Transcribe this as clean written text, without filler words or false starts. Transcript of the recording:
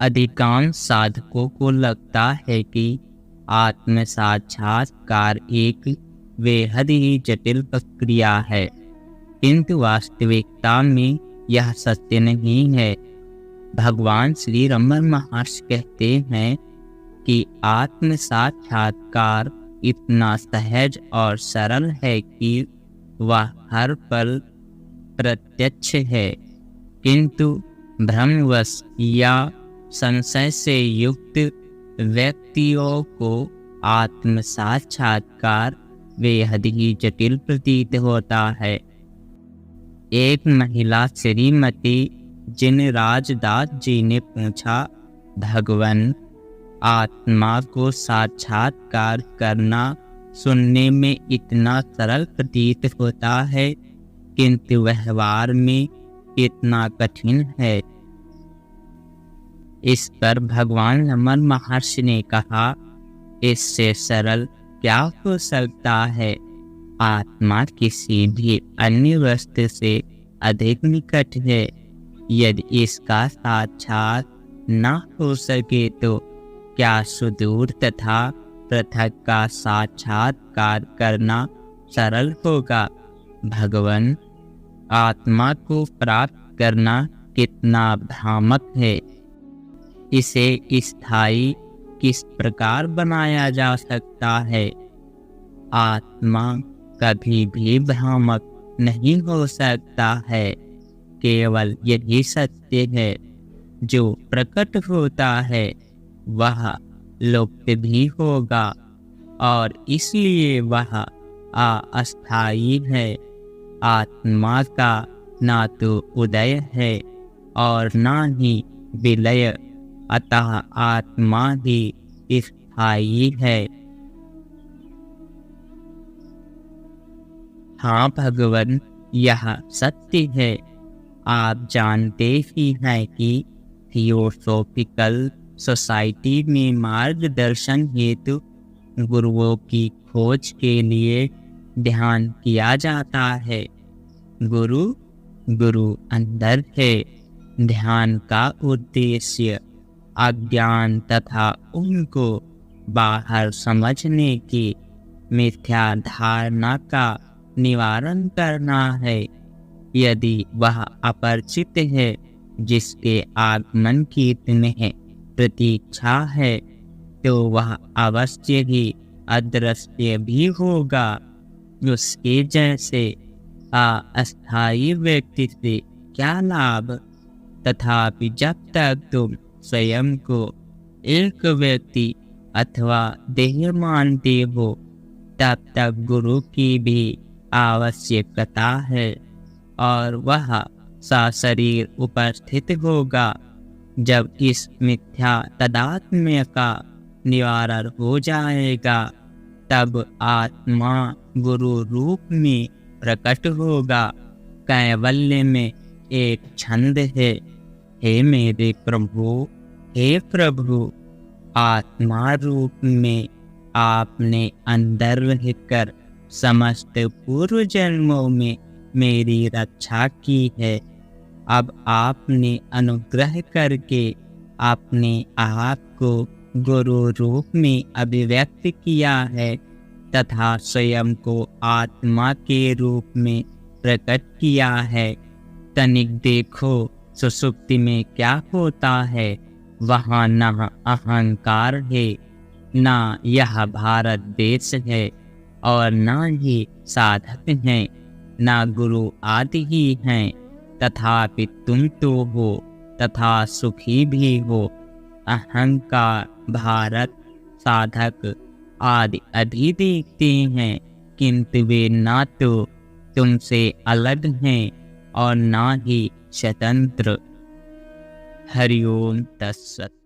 अधिकांश साधकों को लगता है कि आत्म साक्षात्कार एक बेहद ही जटिल प्रक्रिया है, किंतु वास्तविकता में यह सत्य नहीं है। भगवान श्री रमन महर्षि कहते हैं कि आत्म साक्षात्कार इतना सहज और सरल है कि वह हर पल प्रत्यक्ष है, किंतु भ्रमवश या संशय से युक्त व्यक्तियों को आत्म साक्षात्कार बेहद ही जटिल प्रतीत होता है। एक महिला श्रीमती जिनराज दास जी ने पूछा, भगवान, आत्मा को साक्षात्कार करना सुनने में इतना सरल प्रतीत होता है, किंतु व्यवहार में इतना कठिन है। इस पर भगवान रमन महर्षि ने कहा, इससे सरल क्या हो सकता है। आत्मा किसी भी अन्य वस्तु से अधिक निकट है। यदि इसका साक्षात न हो सके तो क्या सुदूर तथा पृथक का साक्षात्कार करना सरल होगा। भगवान, आत्मा को प्राप्त करना कितना भ्रामक है। इसे स्थायी किस प्रकार बनाया जा सकता है। आत्मा कभी भी भ्रामक नहीं हो सकता है। केवल यही सत्य है जो प्रकट होता है वह लुप्त भी होगा, और इसलिए वह अस्थायी है। आत्मा का ना तो उदय है और ना ही विलय, अतः आत्मा ही स्थायी है। हाँ भगवान, यह सत्य है। आप जानते ही हैं कि थियोसॉफिकल सोसाइटी में मार्गदर्शन हेतु गुरुओं की खोज के लिए ध्यान किया जाता है। गुरु अंदर है। ध्यान का उद्देश्य अज्ञान तथा उनको बाहर समझने की मिथ्या धारणा का निवारण करना है। यदि वह अपरिचित है जिसके आगमन की तुम्हें प्रतीक्षा है, तो वह अवश्य ही अदृश्य भी होगा। उसके जैसे अस्थायी व्यक्ति से क्या लाभ। तथापि जब तक तुम स्वयं को एक व्यक्ति अथवा देह मानते हो, तब तक गुरु की भी आवश्यकता है, और वह सशरीर उपस्थित होगा। जब इस मिथ्या तादात्म्य का निवारण हो जाएगा, तब आत्मा गुरु रूप में प्रकट होगा। कैवल्य में एक छंद है, हे मेरे प्रभु, हे प्रभु, आत्मा रूप में आपने अंदर रहकर समस्त पूर्व जन्मों में मेरी रक्षा की है। अब आपने अनुग्रह करके अपने आप को गुरु रूप में अभिव्यक्त किया है तथा स्वयं को आत्मा के रूप में प्रकट किया है। तनिक देखो, सुषुप्ति में क्या होता है। वहाँ न अहंकार है, न यह भारत देश है, और न ही साधक हैं, न गुरु आदि ही हैं। तथापि तुम तो हो तथा सुखी भी हो। अहंकार, भारत, साधक आदि अभी देखते हैं, किंतु वे ना तो तुमसे अलग हैं और ना ही स्वतंत्र। हरिओम तत्सत।